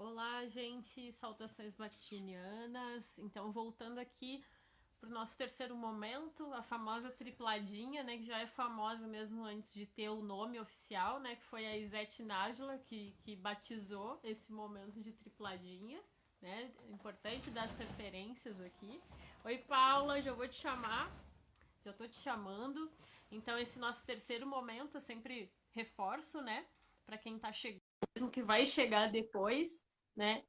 Olá, gente, saudações batinianas. Então, voltando aqui para o nosso terceiro momento, a famosa tripladinha, né, que já é famosa mesmo antes de ter o nome oficial, né, que foi a Izete Nájila que batizou esse momento de tripladinha, né? É importante dar as referências aqui. Oi, Paula, já vou te chamar, já tô te chamando. Então, esse nosso terceiro momento, eu sempre reforço, né, para quem tá chegando, mesmo que vai chegar depois, né?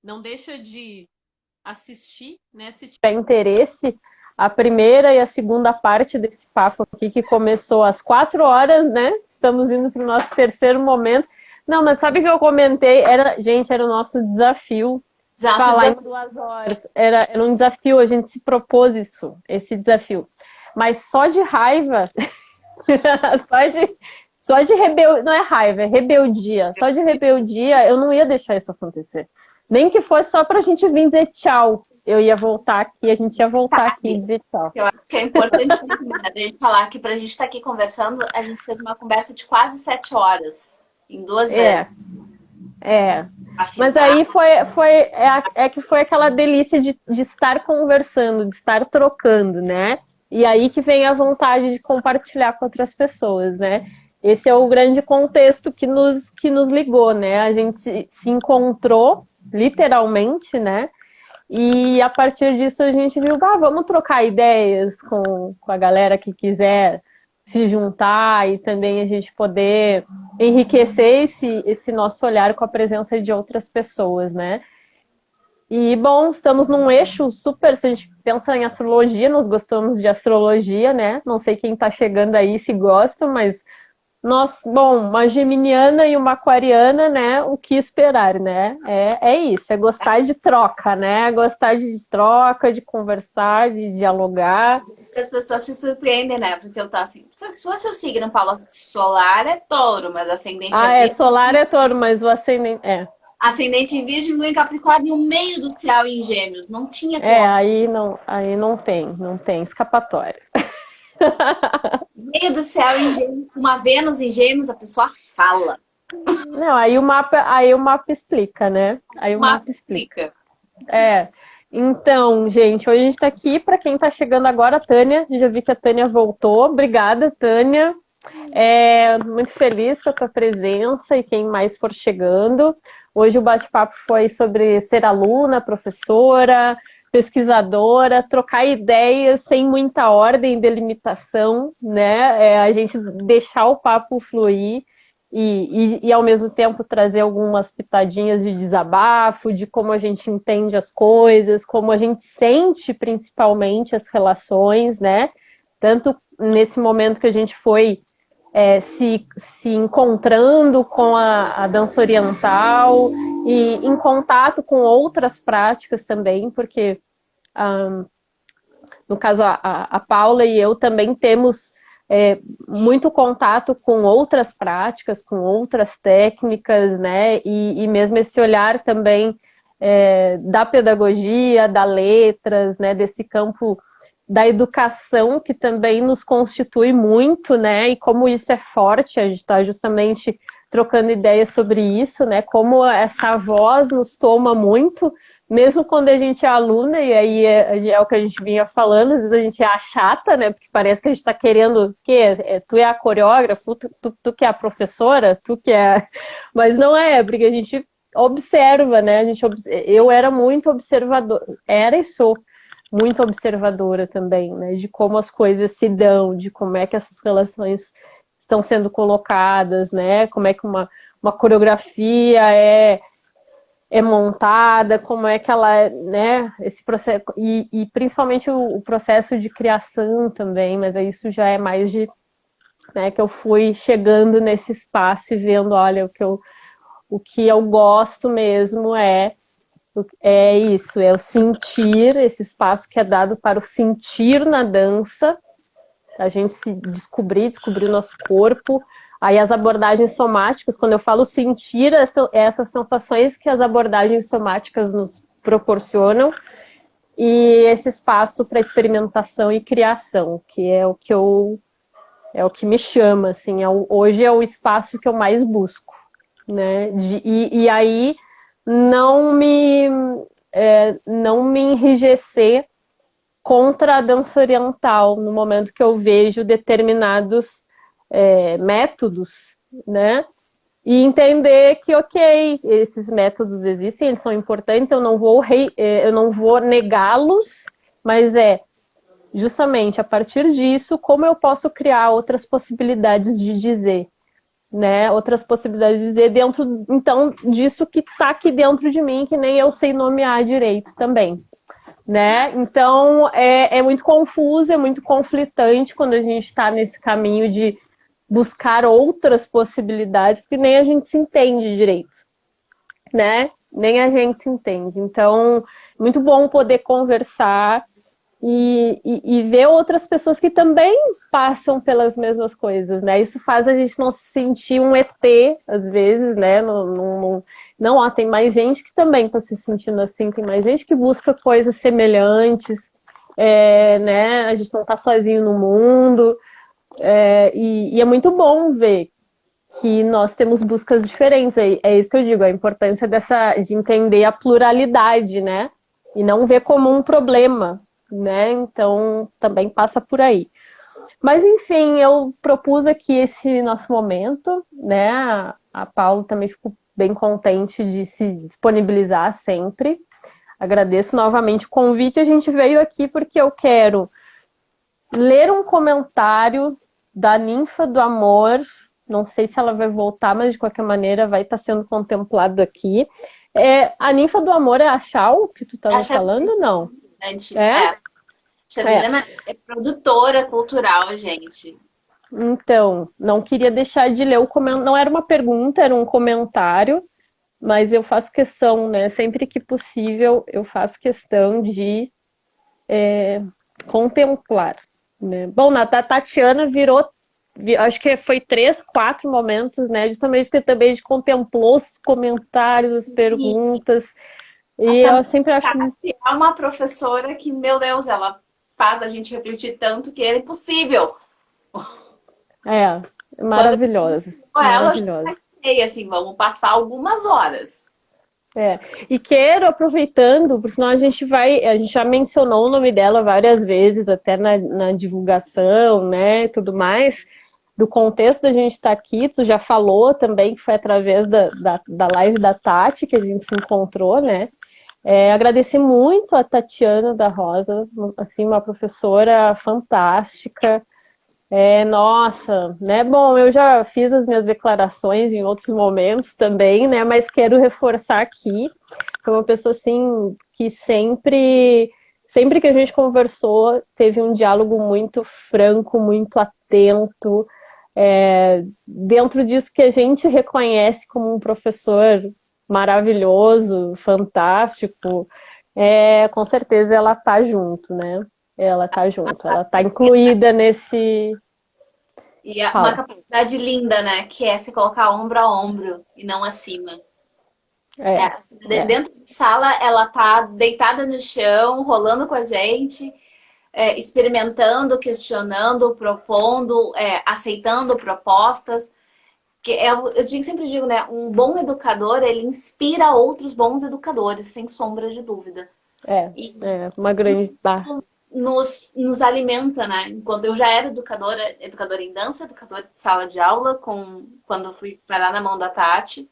Não deixa de assistir, né? Se tiver interesse, a primeira e a segunda parte desse papo aqui, que começou às 4 horas, né? Estamos indo para o nosso terceiro momento. Não, mas sabe o que eu comentei? Era o nosso desafio falar em 2 horas. Era um desafio, a gente se propôs esse desafio. Mas só de raiva, só de, só de rebeldia, não é raiva, é rebeldia. Só de rebeldia, eu não ia deixar isso acontecer. Nem que fosse só pra gente vir dizer tchau. Eu ia voltar aqui, a gente ia voltar aqui e dizer tchau. Eu acho que é importantíssimo, né, a gente falar que pra gente estar aqui conversando, a gente fez uma conversa de quase 7 horas, em duas vezes. É. Mas Afinal, aí que foi aquela delícia de estar conversando, de estar trocando, né? E aí que vem a vontade de compartilhar com outras pessoas, né? Esse é o grande contexto que nos ligou, né? A gente se encontrou, literalmente, né? E a partir disso a gente viu, vamos trocar ideias com a galera que quiser se juntar e também a gente poder enriquecer esse nosso olhar com a presença de outras pessoas, né? E, bom, estamos num eixo super, se a gente pensa em astrologia, nós gostamos de astrologia, né? Não sei quem está chegando aí se gosta, mas uma geminiana e uma aquariana, né? O que esperar, né? É isso, é gostar de troca, né? Gostar de troca, de conversar, de dialogar. as pessoas se surpreendem, né? Porque eu tô assim, se fosse o signo, Paulo, solar é touro, mas ascendente é Solar virgem, é touro, mas o ascendente. ascendente em virgem, lua em capricórnio, o meio do céu em gêmeos. Não tinha como. Aí não tem escapatória. Meio do céu em gêmeos, uma Vênus em gêmeos, a pessoa fala. Não, aí o mapa explica, né? Aí o Uma mapa explica. fica. É. Então, gente, hoje a gente tá aqui, para quem tá chegando agora, a Tânia. Já vi que a Tânia voltou. Obrigada, Tânia. Muito feliz com a tua presença e quem mais for chegando. Hoje o bate-papo foi sobre ser aluna, professora, pesquisadora, trocar ideias sem muita ordem, delimitação, né? A gente deixar o papo fluir e ao mesmo tempo trazer algumas pitadinhas de desabafo, de como a gente entende as coisas, como a gente sente principalmente as relações, né? Tanto nesse momento que a gente foi se encontrando com a dança oriental e em contato com outras práticas também, porque no caso a Paula e eu também temos muito contato com outras práticas, com outras técnicas, né? E mesmo esse olhar também da pedagogia, da letras, né? Desse campo da educação que também nos constitui muito, né? E como isso é forte, a gente está justamente trocando ideias sobre isso, né? Como essa voz nos toma muito, mesmo quando a gente é aluna, e aí é o que a gente vinha falando, às vezes a gente é a chata, né? Porque parece que a gente está querendo tu é a coreógrafa, tu que é a professora, tu que é. Mas não é, porque a gente observa, né? Eu era muito observador, era e sou muito observadora também, né? De como as coisas se dão, de como é que essas relações estão sendo colocadas, né? Como é que uma coreografia é montada, como é que ela, né, esse processo, e principalmente o processo de criação também, mas isso já é mais né, que eu fui chegando nesse espaço e vendo, olha, o que eu gosto mesmo é isso, é o sentir, esse espaço que é dado para o sentir na dança, a gente se descobrir o nosso corpo. Aí as abordagens somáticas, quando eu falo sentir, essas sensações que as abordagens somáticas nos proporcionam, e esse espaço para experimentação e criação, que é o que me chama, assim, hoje é o espaço que eu mais busco. né? E aí não me, não me enrijecer contra a dança oriental no momento que eu vejo determinados métodos, né? E entender que, ok, esses métodos existem, eles são importantes, eu não vou negá-los, mas justamente a partir disso, como eu posso criar outras possibilidades de dizer, né? Outras possibilidades de dizer dentro, então, disso que está aqui dentro de mim, que nem eu sei nomear direito também, né? Então, é muito confuso, é muito conflitante quando a gente está nesse caminho de buscar outras possibilidades, porque nem a gente se entende direito, né? Nem a gente se entende. Então, muito bom poder conversar e ver outras pessoas que também passam pelas mesmas coisas, né? Isso faz a gente não se sentir um ET, às vezes, né? Não, ó, tem mais gente que também está se sentindo assim, tem mais gente que busca coisas semelhantes, né? A gente não está sozinho no mundo. E é muito bom ver que nós temos buscas diferentes. É isso que eu digo, a importância de entender a pluralidade, né? E não ver como um problema, né? Então, também passa por aí. Mas, enfim, eu propus aqui esse nosso momento, né? A Paula também ficou bem contente de se disponibilizar sempre. Agradeço novamente o convite. A gente veio aqui porque eu quero ler um comentário da Ninfa do Amor. Não sei se ela vai voltar, mas de qualquer maneira vai estar sendo contemplado aqui. A Ninfa do Amor é a Chau, que tu estava falando? Não. Xavilena é produtora cultural, gente. Então, não queria deixar de ler o comentário. Não era uma pergunta, era um comentário, mas eu faço questão, né? Sempre que possível, eu faço questão de contemplar. Né? Bom, na Tatiana virou, acho que foi 3, 4 momentos, né? Justamente porque também a gente contemplou os comentários, as perguntas. E eu sempre acho. É uma professora que, meu Deus, ela faz a gente refletir tanto que é impossível. Maravilhosa. Maravilhosa. Assim, vamos passar algumas horas. E quero, aproveitando, porque senão a gente já mencionou o nome dela várias vezes, até na divulgação, né, tudo mais, do contexto da gente estar aqui, tu já falou também que foi através da live da Tati que a gente se encontrou, né, agradecer muito a Tatiana da Rosa, assim, uma professora fantástica, nossa, né? Bom, eu já fiz as minhas declarações em outros momentos também, né? Mas quero reforçar aqui. Foi uma pessoa assim que sempre que a gente conversou, teve um diálogo muito franco, muito atento, dentro disso que a gente reconhece como um professor maravilhoso, fantástico. Com certeza ela tá junto, né? Ela tá junto, ela tá incluída nesse. E uma capacidade linda, né? Que é se colocar ombro a ombro e não acima. Dentro de sala, ela tá deitada no chão, rolando com a gente, experimentando, questionando, propondo, aceitando propostas. Que eu sempre digo, né? Um bom educador, ele inspira outros bons educadores, sem sombra de dúvida. Uma grande nos alimenta, né? Enquanto eu já era educadora em dança, educadora de sala de aula, quando eu fui parar na mão da Tati.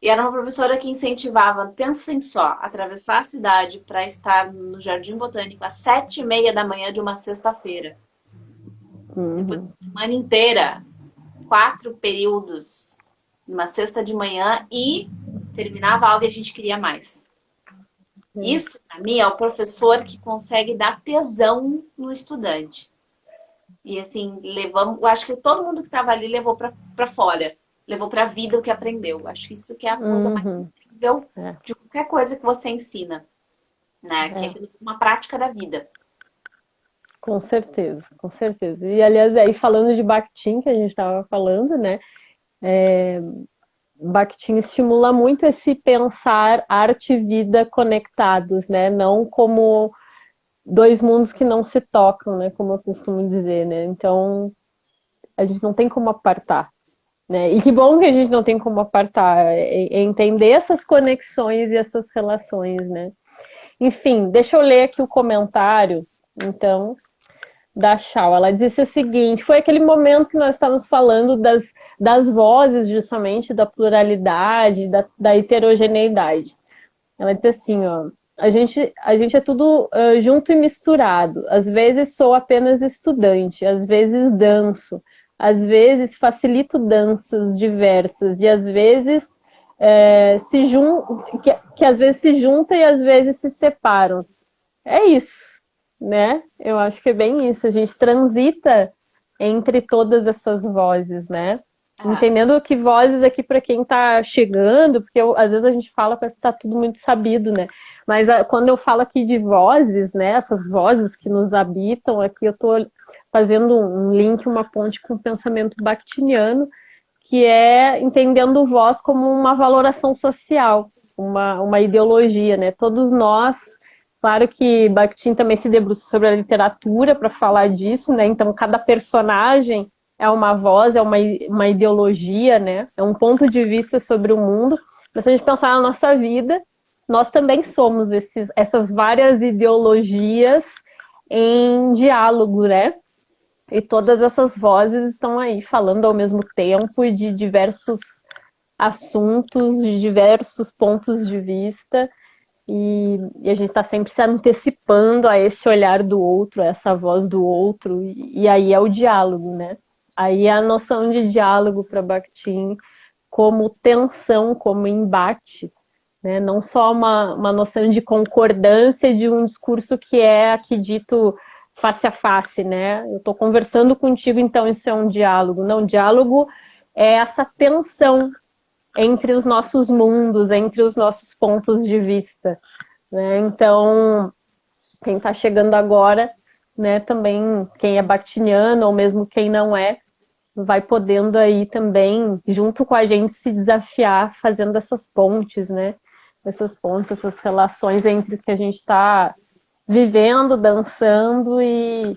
E era uma professora que incentivava, pensem só, atravessar a cidade para estar no Jardim Botânico às 7h30 da manhã de uma sexta-feira. Depois da semana inteira, 4 períodos, numa sexta de manhã, e terminava a aula e a gente queria mais. Isso, para mim, é o professor que consegue dar tesão no estudante. E assim, eu acho que todo mundo que estava ali levou para fora. Levou para a vida o que aprendeu. Acho que isso que é a coisa mais incrível de qualquer coisa que você ensina. Né? Que é uma prática da vida. Com certeza, com certeza. E, aliás, aí falando de Bakhtin, que a gente estava falando, né? Bakhtin estimula muito esse pensar arte e vida conectados, né? Não como dois mundos que não se tocam, né? Como eu costumo dizer, né? Então, a gente não tem como apartar, né? E que bom que a gente não tem como apartar, é entender essas conexões e essas relações, né? Enfim, deixa eu ler aqui o comentário, então, da Chau. Ela disse o seguinte: foi aquele momento que nós estávamos falando das vozes, justamente, da pluralidade, da heterogeneidade. Ela disse assim, ó, a gente é tudo junto e misturado. Às vezes sou apenas estudante, às vezes danço, às vezes facilito danças diversas e às vezes que às vezes se juntam e às vezes se separam. É isso, né? Eu acho que é bem isso. A gente transita entre todas essas vozes, né? Entendendo que vozes aqui para quem está chegando, porque às vezes a gente fala parece que está tudo muito sabido, né? Mas quando eu falo aqui de vozes, né? Essas vozes que nos habitam, aqui eu estou fazendo um link, uma ponte com o pensamento bakhtiniano, que é entendendo voz como uma valoração social, uma ideologia, né? Todos nós, claro que Bakhtin também se debruça sobre a literatura para falar disso, né? Então cada personagem é uma voz, é uma ideologia, né? É um ponto de vista sobre o mundo. Mas se a gente pensar na nossa vida, nós também somos essas várias ideologias em diálogo, né? E todas essas vozes estão aí falando ao mesmo tempo de diversos assuntos, de diversos pontos de vista, e a gente está sempre se antecipando a esse olhar do outro, a essa voz do outro, e aí é o diálogo, né? Aí é a noção de diálogo para Bakhtin como tensão, como embate, né? Não só uma noção de concordância de um discurso que é aqui dito face a face, né? Eu estou conversando contigo, então isso é um diálogo. Não, diálogo é essa tensão entre os nossos mundos, entre os nossos pontos de vista, né? Então, quem está chegando agora, né, também quem é bakhtiniano ou mesmo quem não é, vai podendo aí também, junto com a gente, se desafiar fazendo essas pontes, né? Essas pontes, essas relações entre o que a gente está vivendo, dançando e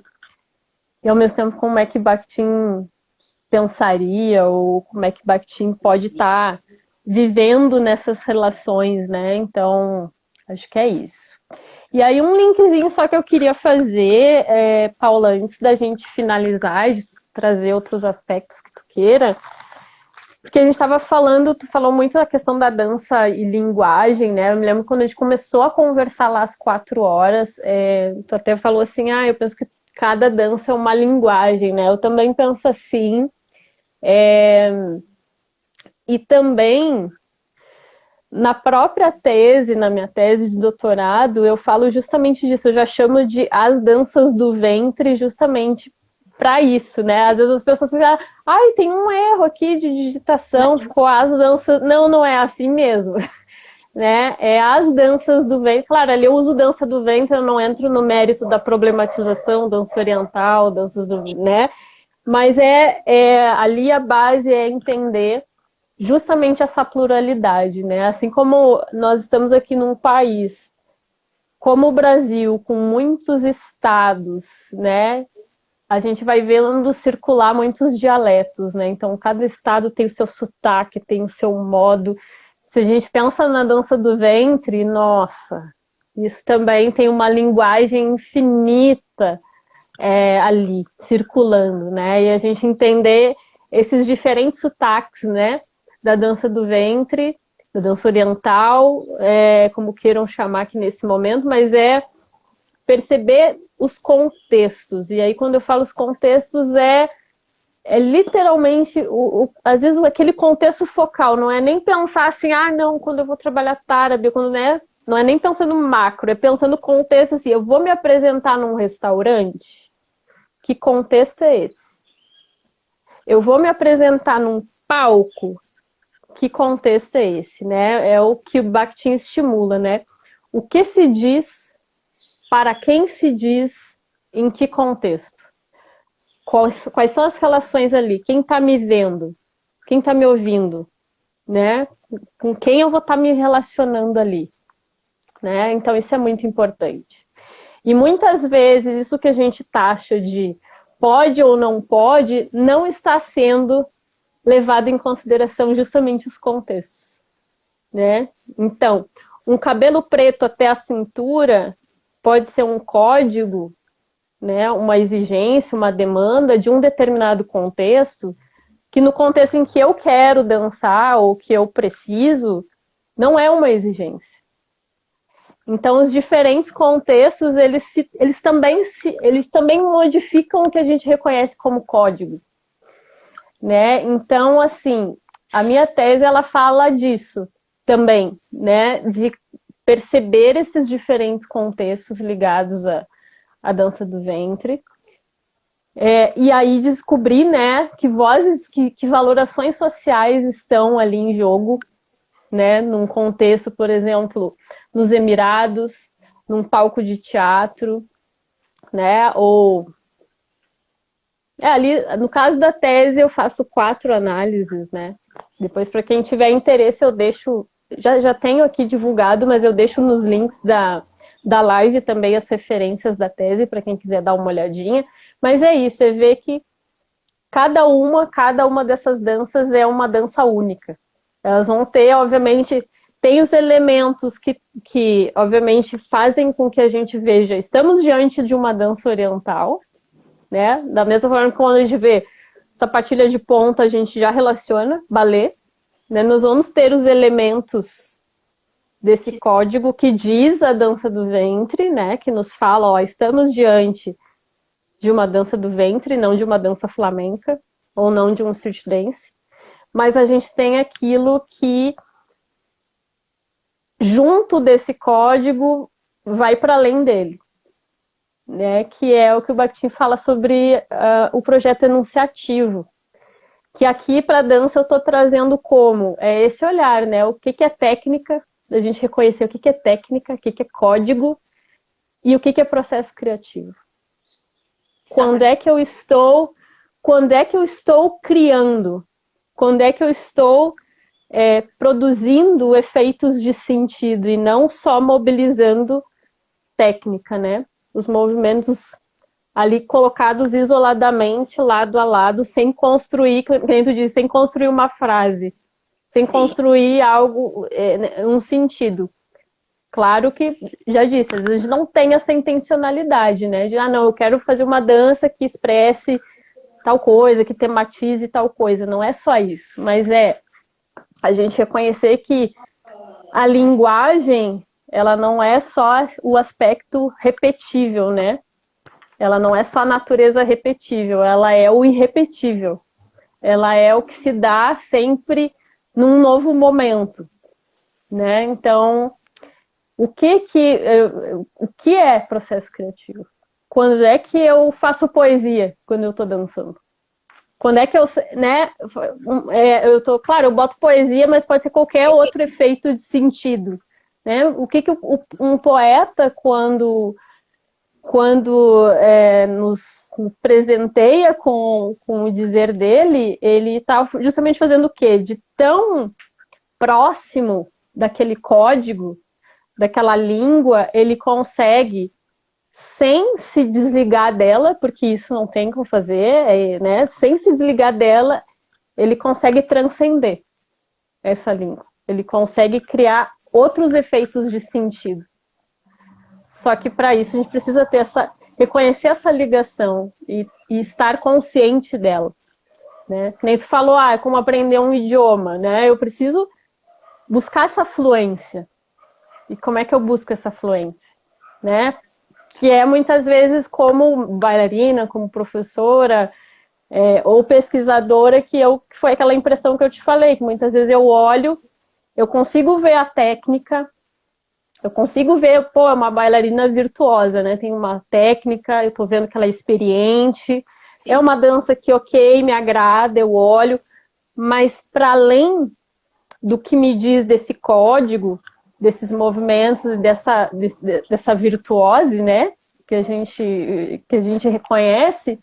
ao mesmo tempo como é que Bakhtin pensaria ou como é que Bakhtin pode estar vivendo nessas relações, né? Então, acho que é isso. E aí um linkzinho só que eu queria fazer, Paula, antes da gente finalizar, de trazer outros aspectos que tu queira, porque a gente estava falando, tu falou muito da questão da dança e linguagem, né? Eu me lembro quando a gente começou a conversar lá às 4 horas, tu até falou assim, eu penso que cada dança é uma linguagem, né? Eu também penso assim, e também na própria tese, na minha tese de doutorado, eu falo justamente disso, eu já chamo de as danças do ventre justamente para isso, né? Às vezes as pessoas pensam, tem um erro aqui de digitação, ficou as danças... Não, não é assim mesmo, né? É as danças do ventre. Claro, ali eu uso dança do ventre, eu não entro no mérito da problematização, dança oriental, danças do... né? Mas ali a base é entender justamente essa pluralidade, né? Assim como nós estamos aqui num país como o Brasil, com muitos estados, né? A gente vai vendo circular muitos dialetos, né? Então, cada estado tem o seu sotaque, tem o seu modo. Se a gente pensa na dança do ventre, nossa, isso também tem uma linguagem infinita ali, circulando, né? E a gente entender esses diferentes sotaques, né? Da dança do ventre, da dança oriental, como queiram chamar aqui nesse momento, mas perceber os contextos. E aí, quando eu falo os contextos, literalmente, às vezes, aquele contexto focal, não é nem pensar assim, não, quando eu vou trabalhar árabe, quando não é nem pensando macro, é pensando contexto assim, eu vou me apresentar num restaurante, que contexto é esse? Eu vou me apresentar num palco, que contexto é esse, né? É o que o Bakhtin estimula, né? O que se diz, para quem se diz, em que contexto? Quais são as relações ali? Quem está me vendo? Quem está me ouvindo? Né? Com quem eu vou estar me relacionando ali? Né? Então isso é muito importante. E muitas vezes isso que a gente taxa de pode ou não pode, não está sendo levado em consideração justamente os contextos, né? Então, um cabelo preto até a cintura pode ser um código, né, uma exigência, uma demanda de um determinado contexto, que no contexto em que eu quero dançar ou que eu preciso, não é uma exigência. Então, os diferentes contextos, eles também modificam o que a gente reconhece como código, né? Então, assim, a minha tese, ela fala disso também, né? De perceber esses diferentes contextos ligados à dança do ventre. E aí descobrir, né, que vozes, que valorações sociais estão ali em jogo, né, num contexto, por exemplo, nos Emirados, num palco de teatro, né, ou... ali, no caso da tese, eu faço 4 análises, né, depois, para quem tiver interesse, eu deixo, já tenho aqui divulgado, mas eu deixo nos links da live também as referências da tese, para quem quiser dar uma olhadinha, mas é isso, é ver que cada uma dessas danças é uma dança única. Elas vão ter, obviamente, tem os elementos que obviamente, fazem com que a gente veja, estamos diante de uma dança oriental, né? Da mesma forma que quando a gente vê sapatilha de ponta, a gente já relaciona balé, né? Nós vamos ter os elementos desse código que diz a dança do ventre, né? Que nos fala, ó, estamos diante de uma dança do ventre, não de uma dança flamenca, ou não de um street dance. Mas a gente tem aquilo que, junto desse código, vai para além dele, né? Que é o que o Bakhtin fala sobre o projeto enunciativo. Que aqui, para a dança, eu estou trazendo como? É esse olhar, né? O que é técnica, a gente reconhecer o que é técnica, o que é código, e o que é processo criativo. Quando é que eu estou criando? Quando é que eu estou produzindo efeitos de sentido e não só mobilizando técnica, né? Os movimentos ali colocados isoladamente, lado a lado, sem construir, dentro disso, sem construir uma frase, sem Sim. construir algo, um sentido. Claro que, já disse, às vezes não tem essa intencionalidade, né? De, não, eu quero fazer uma dança que expresse tal coisa, que tematize tal coisa. Não é só isso, mas é a gente reconhecer que a linguagem, ela não é só o aspecto repetível, né? Ela não é só a natureza repetível, ela é o irrepetível. Ela é o que se dá sempre num novo momento, né? Então, o que é processo criativo? Quando é que eu faço poesia quando eu estou dançando? Quando é que eu, né? Claro, eu boto poesia, mas pode ser qualquer outro efeito de sentido, né? O que um poeta, quando nos presenteia com o dizer dele, ele está justamente fazendo o quê? De tão próximo daquele código, daquela língua, ele consegue, sem se desligar dela, porque isso não tem como fazer, né? Sem se desligar dela, ele consegue transcender essa língua. Ele consegue criar outros efeitos de sentido. Só que para isso a gente precisa reconhecer essa ligação e estar consciente dela, né? Nem tu falou, é como aprender um idioma, né? Eu preciso buscar essa fluência. E como é que eu busco essa fluência, né? Que é muitas vezes como bailarina, como professora, ou pesquisadora, que foi aquela impressão que eu te falei, que muitas vezes eu olho, eu consigo ver a técnica, eu consigo ver, é uma bailarina virtuosa, né? Tem uma técnica, eu tô vendo que ela é experiente, Sim. É uma dança que, ok, me agrada, eu olho, mas para além do que me diz desse código, desses movimentos, dessa virtuose, né? Que a gente reconhece,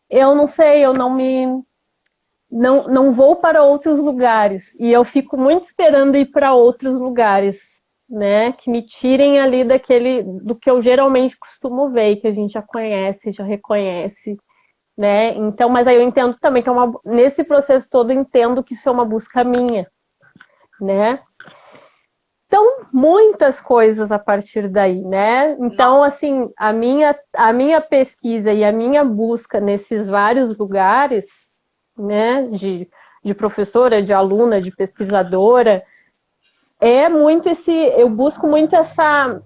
eu não sei, eu não vou para outros lugares. E eu fico muito esperando ir para outros lugares, né? Que me tirem ali do que eu geralmente costumo ver, que a gente já conhece, já reconhece, né? Então, mas aí eu entendo também que nesse processo todo eu entendo que isso é uma busca minha, né? Então, muitas coisas a partir daí, né? Então, assim, a minha pesquisa e a minha busca nesses vários lugares, né, de professora, de aluna, de pesquisadora, é muito eu busco muito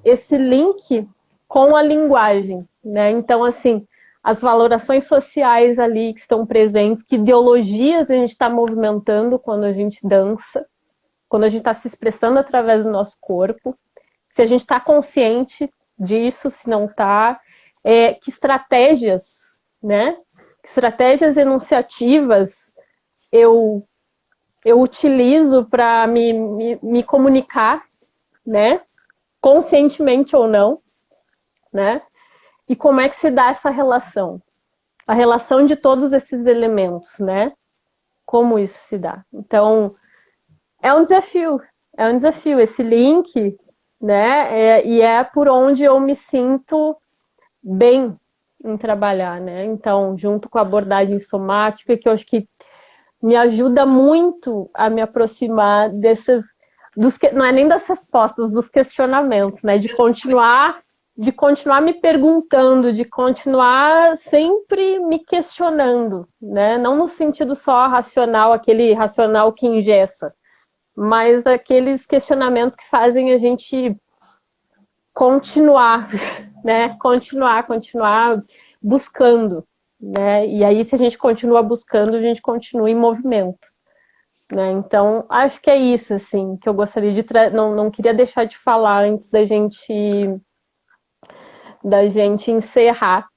esse link com a linguagem, né? Então, assim, as valorações sociais ali que estão presentes, que ideologias a gente está movimentando quando a gente dança, quando a gente está se expressando através do nosso corpo, se a gente está consciente disso, se não está, que estratégias, né? Que estratégias enunciativas eu utilizo para me comunicar, né? Conscientemente ou não, né? E como é que se dá essa relação? A relação de todos esses elementos, né? Como isso se dá? Então, é um desafio esse link, né? E é por onde eu me sinto bem em trabalhar, né? Então, junto com a abordagem somática, que eu acho que me ajuda muito a me aproximar não é nem das respostas, dos questionamentos, né? De continuar me perguntando, de continuar sempre me questionando, né? Não no sentido só racional, aquele racional que engessa, mas aqueles questionamentos que fazem a gente continuar, né? Continuar buscando, né? E aí, se a gente continua buscando, a gente continua em movimento, né? Então, acho que é isso, assim, que eu gostaria de não queria deixar de falar antes da gente encerrar.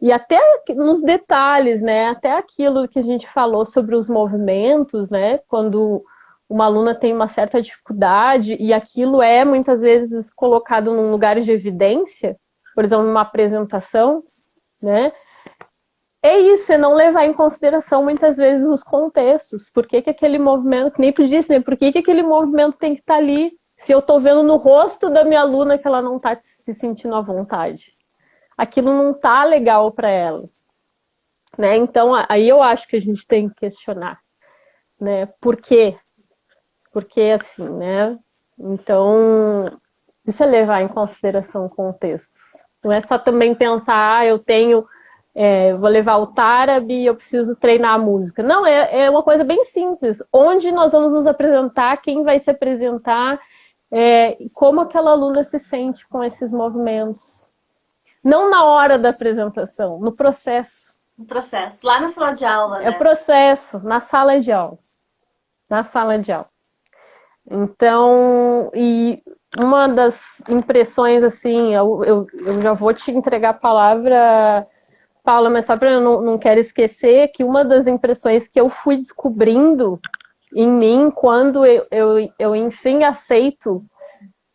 E até nos detalhes, né? Até aquilo que a gente falou sobre os movimentos, né? Quando uma aluna tem uma certa dificuldade e aquilo é muitas vezes colocado num lugar de evidência, por exemplo, numa apresentação, né? É isso, é não levar em consideração muitas vezes os contextos. Por que aquele movimento, que nem tu disse, né? Por que aquele movimento tem que estar ali? Se eu estou vendo no rosto da minha aluna que ela não está se sentindo à vontade. Aquilo não está legal para ela. Né? Então, aí eu acho que a gente tem que questionar. Né? Por quê? Porque assim, né? Então, isso é levar em consideração contextos. Não é só também pensar, eu vou levar o tárabe e eu preciso treinar a música. Não, é uma coisa bem simples. Onde nós vamos nos apresentar, quem vai se apresentar, como aquela aluna se sente com esses movimentos. Não na hora da apresentação, no processo. No processo, lá na sala de aula, né? É o processo, na sala de aula. Na sala de aula. Então, e uma das impressões, assim, eu já vou te entregar a palavra, Paula, mas só para eu não quero esquecer que uma das impressões que eu fui descobrindo em mim quando eu enfim aceito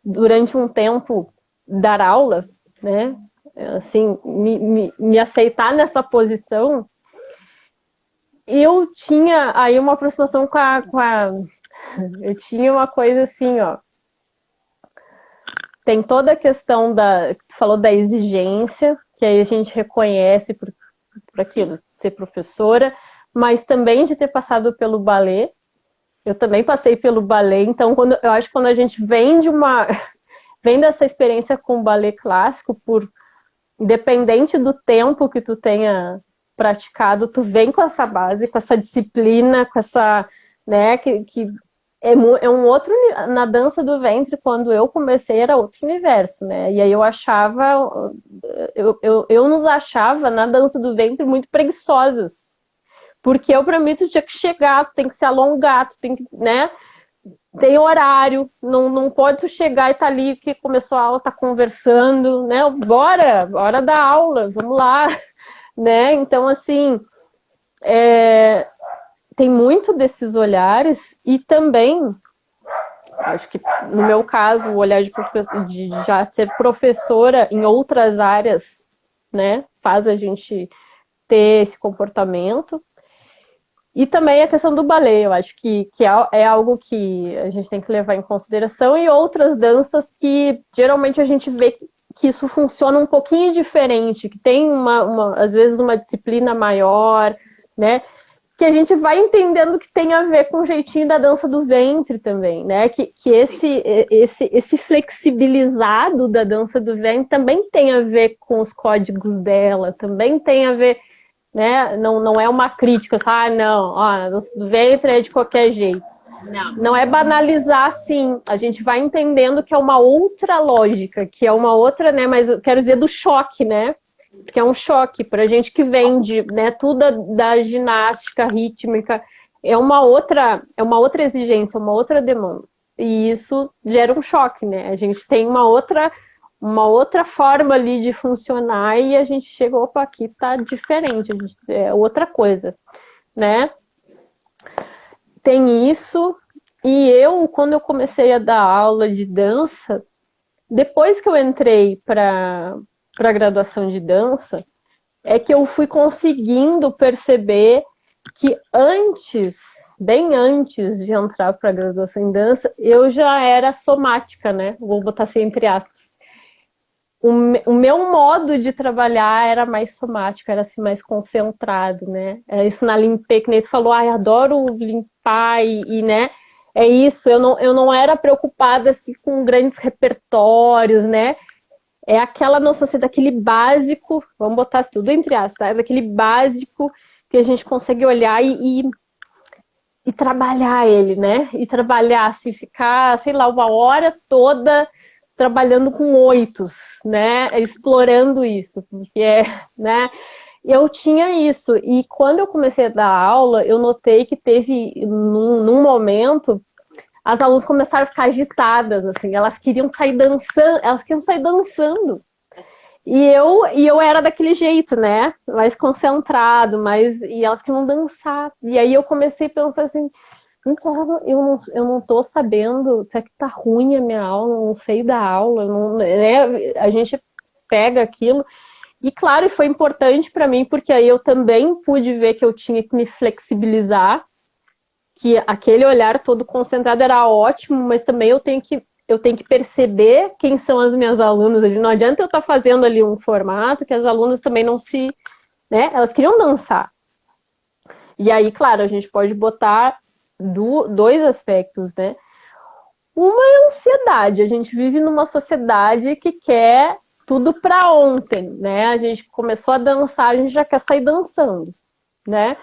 durante um tempo dar aula, né? Assim, me aceitar nessa posição, eu tinha aí uma aproximação eu tinha uma coisa assim, ó. Tem toda a questão tu falou da exigência, que aí a gente reconhece por aquilo, ser professora, mas também de ter passado pelo balé. Eu também passei pelo balé, então eu acho que quando a gente vem vem dessa experiência com o balé clássico, independente do tempo que tu tenha praticado, tu vem com essa base, com essa disciplina, com essa, né, que é um outro, na dança do ventre, quando eu comecei, era outro universo, né, e aí eu achava, eu nos achava na dança do ventre muito preguiçosas, porque pra mim tu tinha que chegar, tu tem que se alongar, tu tem que, né, tem horário, não pode tu chegar e tá ali que começou a aula, tá conversando, né? Bora, hora da aula, vamos lá, né? Então, assim, tem muito desses olhares e também, acho que no meu caso, o olhar de já ser professora em outras áreas, né? Faz a gente ter esse comportamento. E também a questão do balé, eu acho que é algo que a gente tem que levar em consideração, e outras danças que geralmente a gente vê que isso funciona um pouquinho diferente, que tem às vezes uma disciplina maior, né? Que a gente vai entendendo que tem a ver com o jeitinho da dança do ventre também, né? Que esse flexibilizado da dança do ventre também tem a ver com os códigos dela, também tem a ver, né? Não é uma crítica, só, não, ó, a dança do ventre é de qualquer jeito. Não é banalizar, assim, a gente vai entendendo que é uma outra lógica, que é uma outra, né? Mas eu quero dizer do choque, né? Que é um choque para a gente que vende, né, tudo da ginástica rítmica, é uma outra exigência, uma outra demanda. E isso gera um choque, né? A gente tem uma outra forma ali de funcionar e a gente chegou, opa, aqui tá diferente, é outra coisa, né? Tem isso, e quando eu comecei a dar aula de dança, depois que eu entrei para a graduação de dança, é que eu fui conseguindo perceber que bem antes de entrar para a graduação em dança, eu já era somática, né? Vou botar assim entre aspas. O meu modo de trabalhar era mais somático, era assim, mais concentrado, né? É isso na limpeza, que nem tu falou, adoro limpar né? É isso, eu não era preocupada assim, com grandes repertórios, né? É aquela noção assim, daquele básico, vamos botar tudo entre aspas, tá? Daquele básico que a gente consegue olhar e trabalhar ele, né? E trabalhar, assim, ficar, sei lá, uma hora toda trabalhando com oitos, né? Explorando isso, porque né? Eu tinha isso, e quando eu comecei a dar aula, eu notei que teve, num momento, as alunas começaram a ficar agitadas, assim, elas queriam sair dançando. E eu era daquele jeito, né? Mais concentrado, e elas queriam dançar. E aí eu comecei a pensar assim, eu não tô sabendo, será que tá ruim a minha aula? Eu não sei da aula, né? A gente pega aquilo. E claro, foi importante para mim, porque aí eu também pude ver que eu tinha que me flexibilizar, que aquele olhar todo concentrado era ótimo, mas também eu tenho que perceber quem são as minhas alunas. Não adianta eu estar fazendo ali um formato que as alunas também não se... né? Elas queriam dançar. E aí, claro, a gente pode botar dois aspectos, né? Uma é a ansiedade. A gente vive numa sociedade que quer tudo para ontem, né? A gente começou a dançar, a gente já quer sair dançando, né?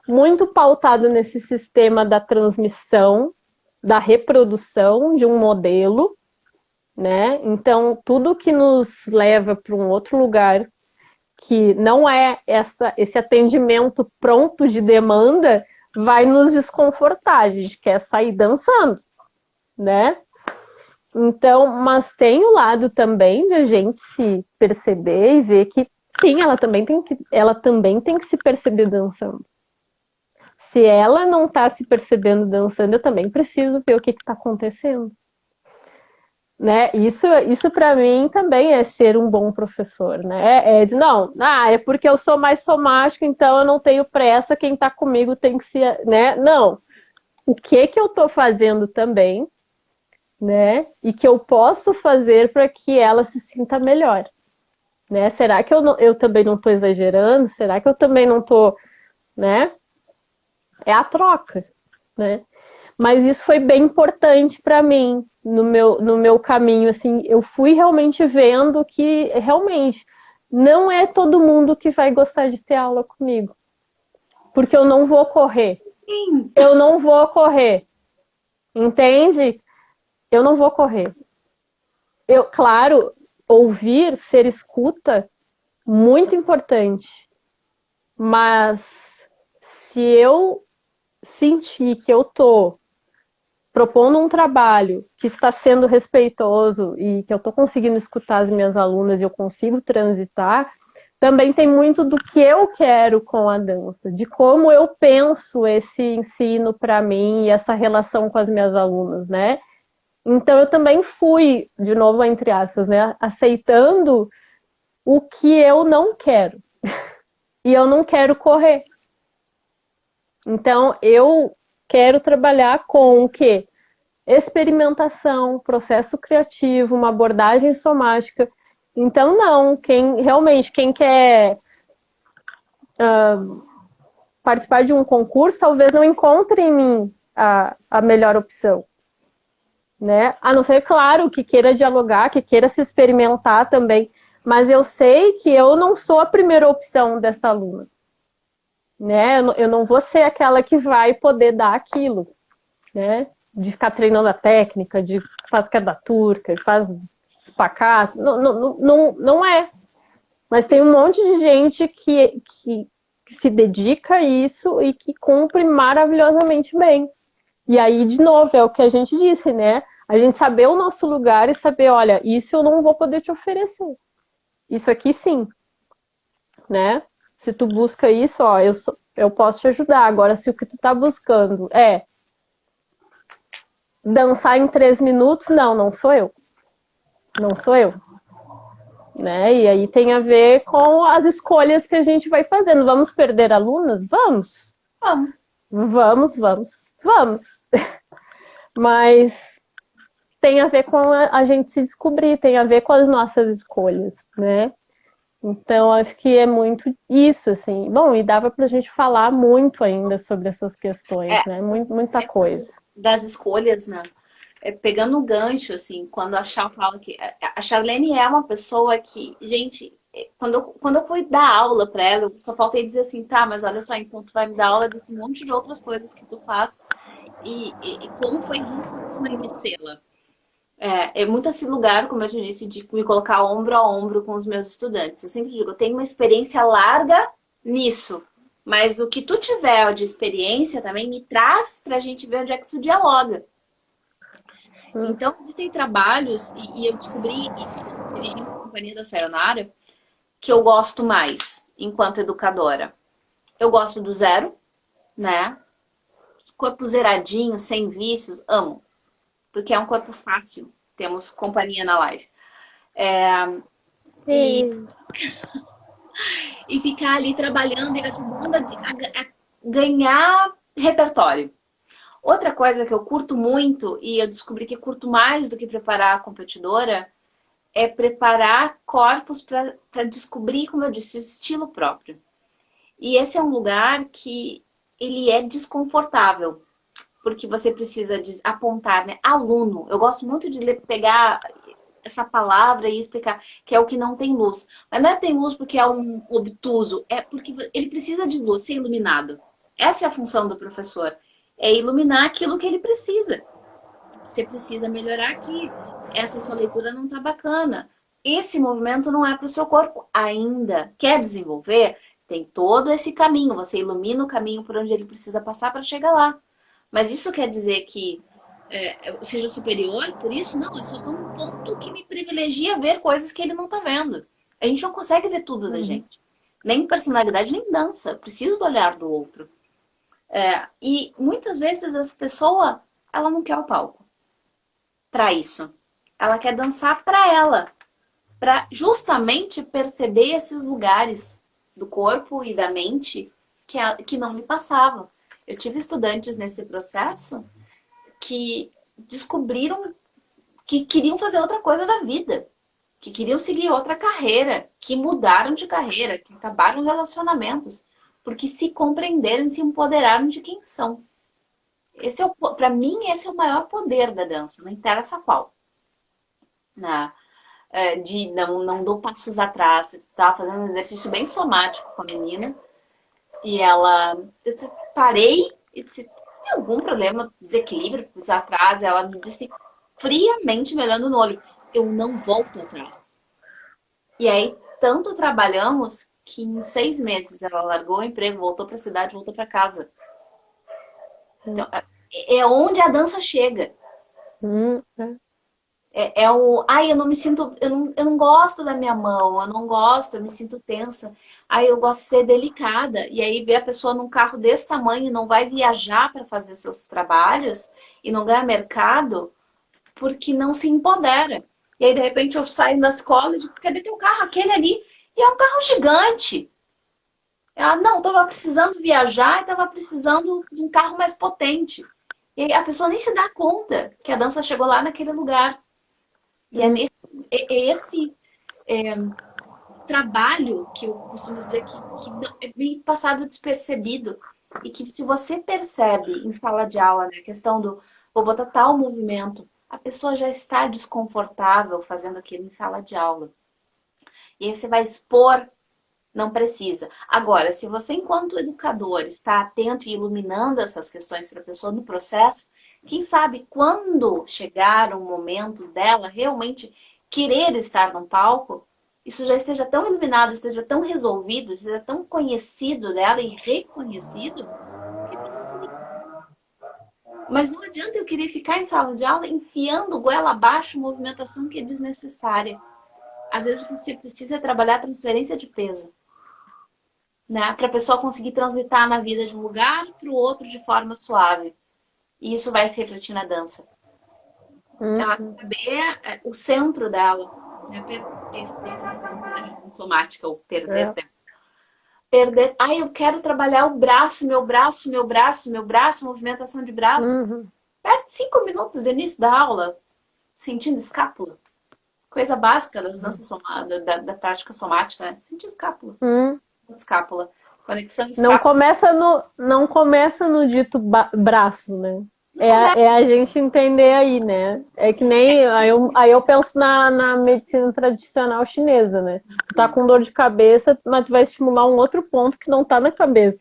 Muito pautado nesse sistema da transmissão, da reprodução de um modelo, né? Então, tudo que nos leva para um outro lugar que não é esse atendimento pronto de demanda, vai nos desconfortar. A gente quer sair dançando, né? Então, mas tem o lado também de a gente se perceber e ver que sim, ela também tem que se perceber dançando. Se ela não está se percebendo dançando, eu também preciso ver o que está acontecendo. Né? Isso para mim também é ser um bom professor, né? É dizer, não, é porque eu sou mais somático, então eu não tenho pressa, quem está comigo tem que ser, né? Não. O que eu estou fazendo também, né? E que eu posso fazer para que ela se sinta melhor, né? Será que eu também não estou exagerando? Será que eu também não estou, né? É a troca, né? Mas isso foi bem importante para mim no meu caminho, assim, eu fui realmente vendo que realmente não é todo mundo que vai gostar de ter aula comigo, porque eu não vou correr. Eu não vou correr, entende? Eu não vou correr. Claro, ouvir, ser escuta, muito importante, mas se eu sentir que eu tô propondo um trabalho que está sendo respeitoso e que eu estou conseguindo escutar as minhas alunas e eu consigo transitar, também tem muito do que eu quero com a dança, de como eu penso esse ensino para mim e essa relação com as minhas alunas, né? Então eu também fui, de novo entre aspas, né, aceitando o que eu não quero. E eu não quero correr. Então eu quero trabalhar com o quê? Experimentação, processo criativo, uma abordagem somática. Então, não, quem quer participar de um concurso, talvez não encontre em mim a melhor opção, né? A não ser, claro, que queira dialogar, que queira se experimentar também, mas eu sei que eu não sou a primeira opção dessa aluna, né? Eu não vou ser aquela que vai poder dar aquilo, né? De ficar treinando a técnica, de faz queda turca, faz pacato, não é. Mas tem um monte de gente que se dedica a isso e que cumpre maravilhosamente bem. E aí, de novo, é o que a gente disse, né? A gente saber o nosso lugar e saber, olha, isso eu não vou poder te oferecer. Isso aqui sim, né? Se tu busca isso, ó, eu posso te ajudar. Agora, se o que tu tá buscando é dançar em 3 minutos, não sou eu. Não sou eu. Né? E aí tem a ver com as escolhas que a gente vai fazendo. Vamos perder alunas? Vamos. Vamos. Vamos. Mas tem a ver com a gente se descobrir, tem a ver com as nossas escolhas, né? Então, acho que é muito isso, assim. Bom, e dava pra gente falar muito ainda sobre essas questões, né? Muita coisa. Das escolhas, né? Pegando o gancho, assim, quando a Chá fala que... A Charlene é uma pessoa que, gente, quando eu fui dar aula pra ela, eu só faltei dizer assim, tá, mas olha só, então tu vai me dar aula desse monte de outras coisas que tu faz e como foi conhecê-la. É muito esse lugar, como eu te disse, de me colocar ombro a ombro com os meus estudantes. Eu sempre digo, eu tenho uma experiência larga nisso, mas o que tu tiver de experiência também me traz pra gente ver onde é que isso dialoga. Então, existem trabalhos, e eu descobri isso dirigindo a Companhia da Sayonara, que eu gosto mais enquanto educadora. Eu gosto do zero, né? Corpo zeradinho, sem vícios, amo. Porque é um corpo fácil. Temos companhia na live. E ficar ali trabalhando e ajudando a ganhar repertório. Outra coisa que eu curto muito, e eu descobri que curto mais do que preparar a competidora, é preparar corpos para descobrir, como eu disse, o estilo próprio. E esse é um lugar que ele é desconfortável, porque você precisa apontar, né? Aluno. Eu gosto muito de pegar essa palavra e explicar que é o que não tem luz. Mas não é tem luz porque é um obtuso, é porque ele precisa de luz, ser iluminado. Essa é a função do professor, é iluminar aquilo que ele precisa. Você precisa melhorar aqui. Essa sua leitura não está bacana. Esse movimento não é para o seu corpo ainda. Quer desenvolver? Tem todo esse caminho. Você ilumina o caminho por onde ele precisa passar para chegar lá. Mas isso quer dizer que seja superior? Por isso, não. Eu só estou num ponto que me privilegia ver coisas que ele não está vendo. A gente não consegue ver tudo da gente. Nem personalidade, nem dança. Eu preciso do olhar do outro. E muitas vezes essa pessoa, ela não quer o palco para isso. Ela quer dançar para ela, para justamente perceber esses lugares do corpo e da mente que não lhe passavam. Eu tive estudantes nesse processo que descobriram que queriam fazer outra coisa da vida, que queriam seguir outra carreira, que mudaram de carreira, que acabaram relacionamentos, porque se compreenderam e se empoderaram de quem são. Para mim, esse é o maior poder da dança, não interessa qual. Não dou passos atrás. Eu estava fazendo um exercício bem somático com a menina e eu parei e disse, tem algum problema, desequilíbrio, pisar atrás? Ela me disse friamente, me olhando no olho, eu não volto atrás. E aí, tanto trabalhamos que em 6 meses ela largou o emprego, voltou para a cidade, voltou para casa. Então, é onde a dança chega. Eu não me sinto, eu não gosto da minha mão, eu não gosto, eu me sinto tensa. Aí eu gosto de ser delicada. E aí ver a pessoa num carro desse tamanho, não vai viajar para fazer seus trabalhos e não ganha mercado porque não se empodera. E aí de repente eu saio da escola e digo, cadê teu carro? Aquele ali. E é um carro gigante. Ela, não, estava precisando viajar e estava precisando de um carro mais potente. E aí a pessoa nem se dá conta que a dança chegou lá naquele lugar. E é trabalho que eu costumo dizer que é meio passado despercebido. E que se você percebe em sala de aula, né, a questão do vou botar tal movimento, a pessoa já está desconfortável fazendo aquilo em sala de aula. E aí você vai expor, não precisa. Agora, se você, enquanto educador, está atento e iluminando essas questões para a pessoa no processo, quem sabe quando chegar o momento dela realmente querer estar no palco, isso já esteja tão iluminado, esteja tão resolvido, esteja tão conhecido dela e reconhecido, que mas não adianta eu querer ficar em sala de aula enfiando goela abaixo movimentação que é desnecessária. Às vezes você precisa trabalhar a transferência de peso, né? Para a pessoa conseguir transitar na vida de um lugar para o outro de forma suave. E isso vai se refletir na dança. Ela saber o centro dela, né? Perder somática, ou perder tempo. Perder. Ai, eu quero trabalhar o braço, meu braço, meu braço, meu braço, movimentação de braço. Perde 5 minutos do início da aula, sentindo escápula. Coisa básica das danças da prática somática, né? Sentir escápula. Escápula. Conexão escápula. Não começa no dito braço, né? É a gente entender aí, né? É que nem. Aí eu penso na medicina tradicional chinesa, né? Tu tá com dor de cabeça, mas tu vai estimular um outro ponto que não tá na cabeça.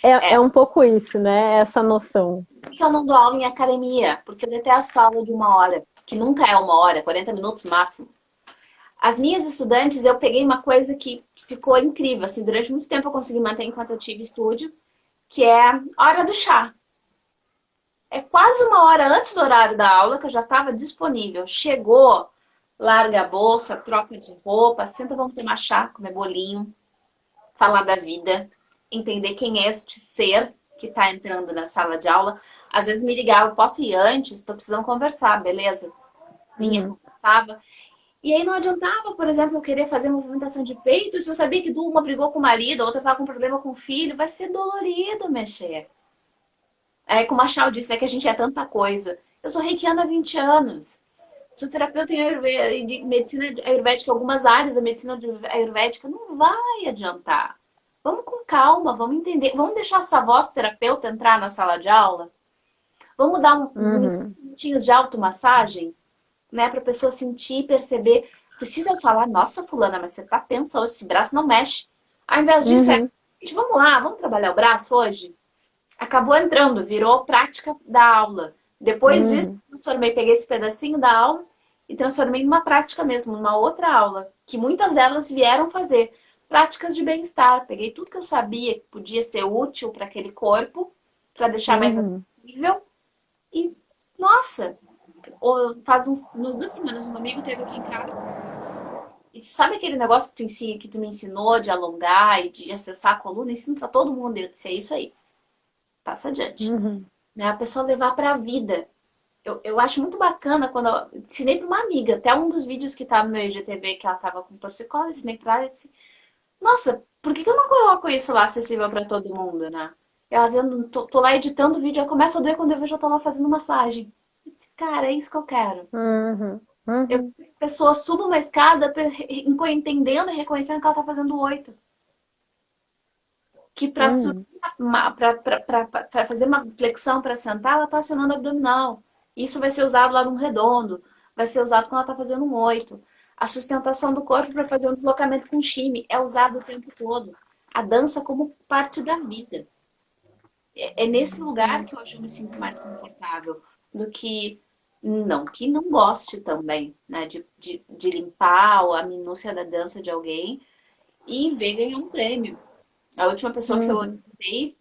É um pouco isso, né? Essa noção. Por que eu não dou aula em academia? Porque eu detesto a aula de 1 hora, que nunca é 1 hora, 40 minutos máximo. As minhas estudantes, eu peguei uma coisa que ficou incrível. Assim, durante muito tempo eu consegui manter enquanto eu tive estúdio, que é a hora do chá. É quase 1 hora antes do horário da aula que eu já estava disponível. Chegou, larga a bolsa, troca de roupa, senta, vamos tomar chá, comer bolinho, falar da vida, entender quem é este ser que está entrando na sala de aula. Às vezes me ligava, posso ir antes? Estou precisando conversar, beleza? Vinha, conversava. E aí não adiantava, por exemplo, eu querer fazer movimentação de peito, se eu sabia que uma brigou com o marido, a outra estava com problema com o filho, vai ser dolorido mexer. É como a Chau disse, né, que a gente é tanta coisa. Eu sou reikiana há 20 anos. Sou terapeuta de medicina ayurvédica, algumas áreas da medicina ayurvédica, não vai adiantar. Vamos com calma, vamos entender, vamos deixar essa voz terapeuta entrar na sala de aula? Vamos dar uns minutinhos de automassagem, né, para a pessoa sentir, perceber. Precisa eu falar, nossa, fulana, mas você tá tensa hoje, esse braço não mexe. Ao invés disso, vamos lá, vamos trabalhar o braço hoje? Acabou entrando, virou prática da aula. Depois disso, peguei esse pedacinho da aula e transformei numa prática mesmo, numa outra aula, que muitas delas vieram fazer. Práticas de bem-estar. Peguei tudo que eu sabia que podia ser útil para aquele corpo, para deixar mais acessível. E, nossa, faz umas 2 semanas um amigo teve aqui em casa. E sabe aquele negócio que tu me ensinou de alongar e de acessar a coluna? Ensina para todo mundo. Eu disse, é isso aí. Passa adiante. Né? A pessoa levar para a vida. Eu acho muito bacana quando eu ensinei para uma amiga, até um dos vídeos que tá no meu IGTV, que ela tava com torcicolo, ensinei para ela e disse, nossa, por que eu não coloco isso lá acessível para todo mundo, né? Ela dizendo, tô lá editando o vídeo, ela começa a doer quando eu vejo eu tô lá fazendo massagem. Eu disse, cara, é isso que eu quero. Eu, a pessoa suba uma escada entendendo e reconhecendo que ela tá fazendo 8. Que para fazer uma flexão para sentar, ela está acionando o abdominal. Isso vai ser usado lá num redondo, vai ser usado quando ela está fazendo um 8. A sustentação do corpo para fazer um deslocamento com shime é usado o tempo todo. A dança como parte da vida. É nesse lugar que hoje eu me sinto mais confortável do que não goste também, né, de limpar a minúcia da dança de alguém e ver ganhar um prêmio. A última pessoa que eu dei,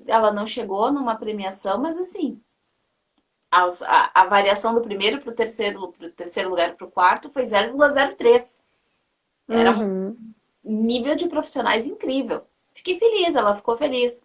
ela não chegou numa premiação, mas assim, a variação do primeiro para o terceiro lugar para o quarto foi 0,03. Era um nível de profissionais incrível. Fiquei feliz, ela ficou feliz.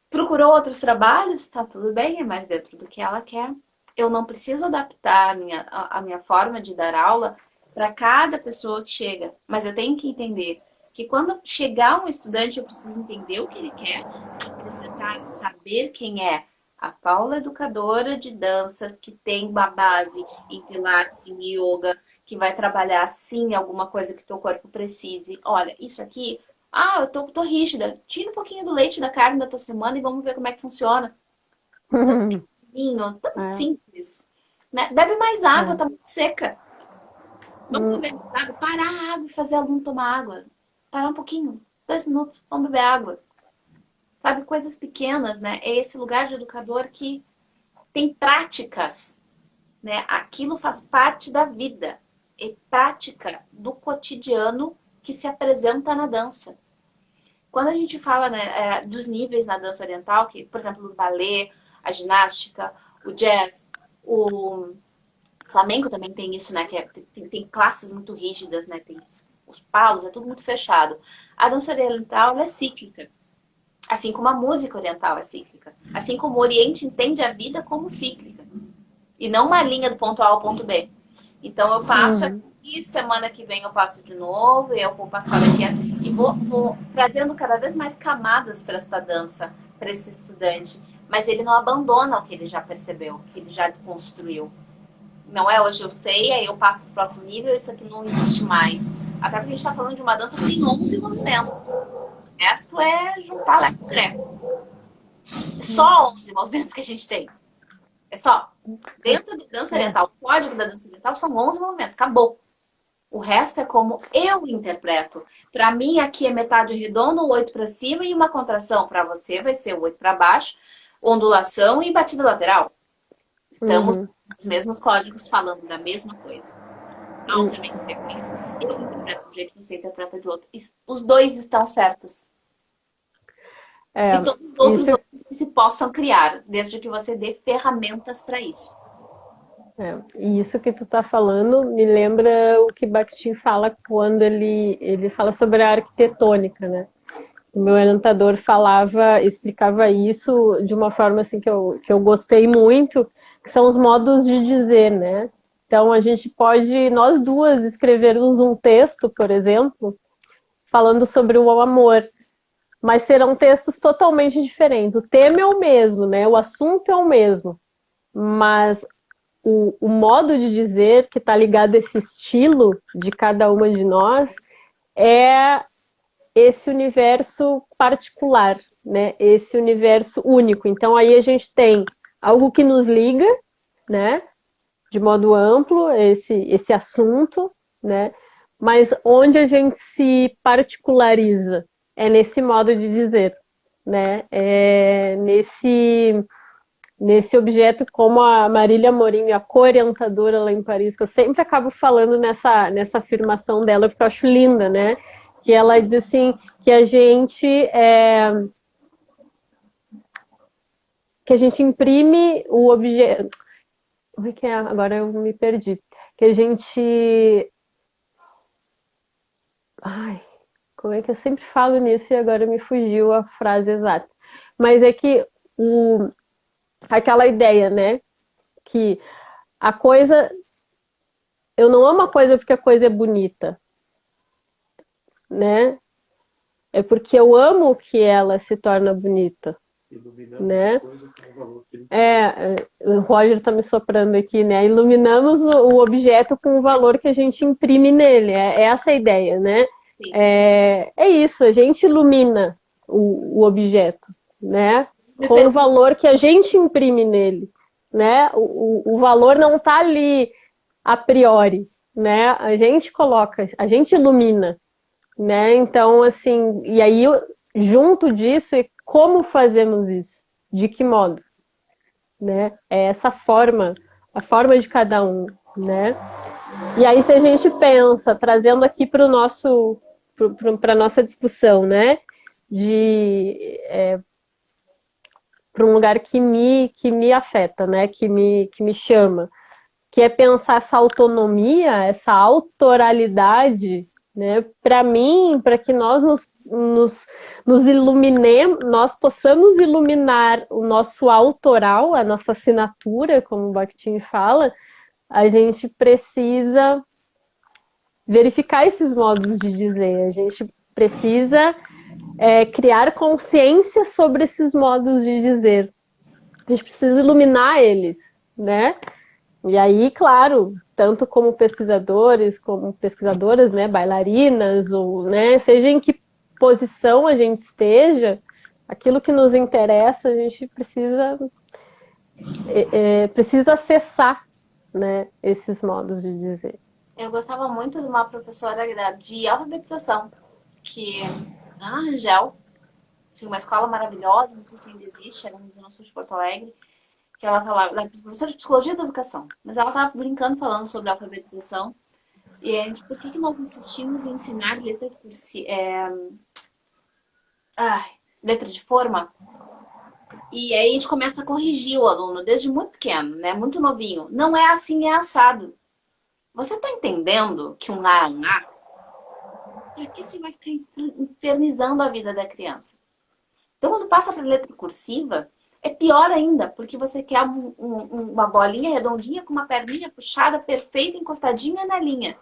Procurou outros trabalhos, tá tudo bem, é mais dentro do que ela quer. Eu não preciso adaptar a minha forma de dar aula para cada pessoa que chega, mas eu tenho que entender que quando chegar um estudante, eu preciso entender o que ele quer, apresentar, saber quem é A Paula é educadora de danças que tem uma base em pilates, em yoga, que vai trabalhar sim alguma coisa que teu corpo precise. Olha, isso aqui, eu tô rígida. Tira um pouquinho do leite da carne da tua semana e vamos ver como é que funciona. Tão pequenininho, tão É, simples. Né? Bebe mais água, é. tá muito seca. Vamos beber mais água, parar a água e fazer aluno tomar água. Parar um pouquinho, 2 minutos, vamos beber água. Sabe, coisas pequenas, né? É esse lugar de educador que tem práticas, né? Aquilo faz parte da vida. É prática do cotidiano que se apresenta na dança. Quando a gente fala, né, dos níveis na dança oriental, que, por exemplo, o balé, a ginástica, o jazz, o flamenco também tem isso, né? Que tem classes muito rígidas, né? Tem os palos, é tudo muito fechado. A dança oriental ela é cíclica. Assim como a música oriental é cíclica. Assim como o Oriente entende a vida como cíclica. E não uma linha do ponto A ao ponto B. Então eu passo Uhum. aqui, semana que vem eu passo de novo, e eu vou passar daqui e vou trazendo cada vez mais camadas para esta dança, para esse estudante. Mas ele não abandona o que ele já percebeu, o que ele já construiu. Não é hoje eu sei, aí eu passo para o próximo nível, isso aqui não existe mais. Até porque a gente está falando de uma dança que tem 11 movimentos. O resto é juntar lá com creco. Só 11 movimentos que a gente tem. É só. Dentro da dança É. oriental, o código da dança oriental são 11 movimentos. Acabou. O resto é como eu interpreto. Para mim, aqui é metade redonda, o 8 para cima e uma contração. Para você, vai ser o 8 para baixo, ondulação e batida lateral. Estamos Uhum. nos mesmos códigos falando da mesma coisa. Não, também interpreta. Eu interpreto de um jeito, você interpreta de outro. Os dois estão certos. É, E todos os isso, outros que se possam criar, desde que você dê ferramentas para isso. e isso que tu tá falando me lembra o que Bakhtin fala quando ele fala sobre a arquitetônica, né? O meu orientador explicava isso de uma forma assim que eu gostei muito, que são os modos de dizer, né? Então a gente pode, nós duas, escrevermos um texto, por exemplo, falando sobre o amor, mas serão textos totalmente diferentes. O tema é o mesmo, né? O assunto é o mesmo, mas o modo de dizer que está ligado a esse estilo de cada uma de nós é esse universo particular, né? Esse universo único. Então aí a gente tem algo que nos liga, né? De modo amplo, esse assunto, né? Mas onde a gente se particulariza é nesse modo de dizer, né? É nesse objeto, como a Marília Morim, a co-orientadora lá em Paris, que eu sempre acabo falando nessa afirmação dela, porque eu acho linda, né? Que ela diz assim, que que a gente imprime o objeto. Como é que é? Agora eu me perdi. Que a gente. Ai, como é que eu sempre falo nisso e agora me fugiu a frase exata. Mas é que aquela ideia, né? Que a coisa. Eu não amo a coisa porque a coisa é bonita, né? É porque eu amo que ela se torna bonita, né? O Roger está me soprando aqui, né? Iluminamos o objeto com o valor que a gente imprime nele. É essa a ideia, né? Sim. É isso, a gente ilumina o objeto, né? Com o valor que a gente imprime nele, né? O valor não está ali a priori, né? A gente coloca, a gente ilumina, né? Então, assim, e aí junto disso, e como fazemos isso? De que modo? Né? É essa forma, a forma de cada um, né? E aí se a gente pensa, trazendo aqui para o nosso, para nossa discussão, né? Para um lugar que me afeta, né? Que me chama, que é pensar essa autonomia, essa autoralidade, né? Para mim, para que nós nos iluminemos, nós possamos iluminar o nosso autoral, a nossa assinatura, como o Bakhtin fala, a gente precisa verificar esses modos de dizer, a gente precisa criar consciência sobre esses modos de dizer, a gente precisa iluminar eles, né? E aí, claro, tanto como pesquisadores, como pesquisadoras, né, bailarinas, ou, né, seja em que posição a gente esteja, aquilo que nos interessa, a gente precisa acessar, né, esses modos de dizer. Eu gostava muito de uma professora de alfabetização, que a Ana Rangel, tinha uma escola maravilhosa, não sei se ainda existe, era no Zona Sul de Porto Alegre, que ela falava, ela é professora de psicologia da educação, mas ela estava brincando falando sobre alfabetização. E a gente, por que nós insistimos em ensinar letra de forma? E aí a gente começa a corrigir o aluno desde muito pequeno, né? Muito novinho. Não é assim, é assado. Você está entendendo que um A é um A? Por que você vai ficar infernizando a vida da criança? Então, quando passa para letra cursiva, é pior ainda, porque você quer uma bolinha redondinha com uma perninha puxada, perfeita, encostadinha na linha.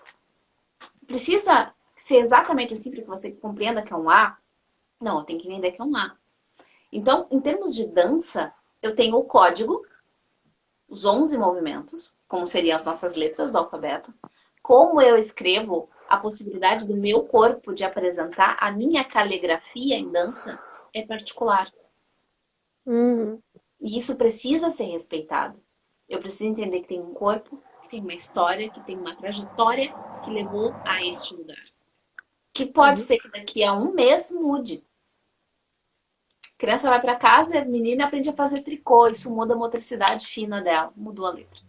Precisa ser exatamente assim para que você compreenda que é um A? Não, eu tenho que entender que é um A. Então, em termos de dança, eu tenho o código, os 11 movimentos, como seriam as nossas letras do alfabeto. Como eu escrevo, a possibilidade do meu corpo de apresentar a minha caligrafia em dança é particular. Uhum. E isso precisa ser respeitado. Eu preciso entender que tem um corpo, que tem uma história, que tem uma trajetória que levou a este lugar. Que pode ser que daqui a um mês mude. A criança vai para casa, a menina aprende a fazer tricô. Isso muda a motricidade fina dela. Mudou a letra.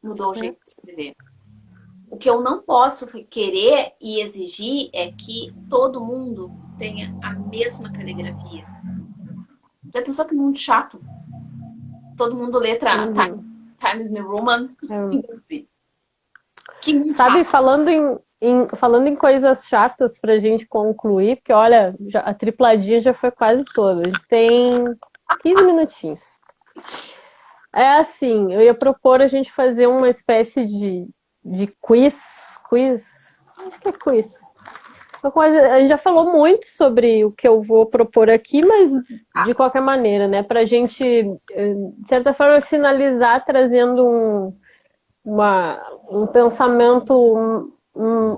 Mudou o jeito de escrever. O que eu não posso querer e exigir é que todo mundo tenha a mesma caligrafia. Já pensou que mundo chato? Todo mundo letra Times New Roman. Que mundo Sabe, chato. falando em coisas chatas pra gente concluir, porque olha, a tripladinha já foi quase toda. A gente tem 15 minutinhos. É assim, eu ia propor a gente fazer uma espécie de quiz. Acho que é quiz. A gente já falou muito sobre o que eu vou propor aqui, mas de qualquer maneira, né? Pra gente, de certa forma, finalizar trazendo um pensamento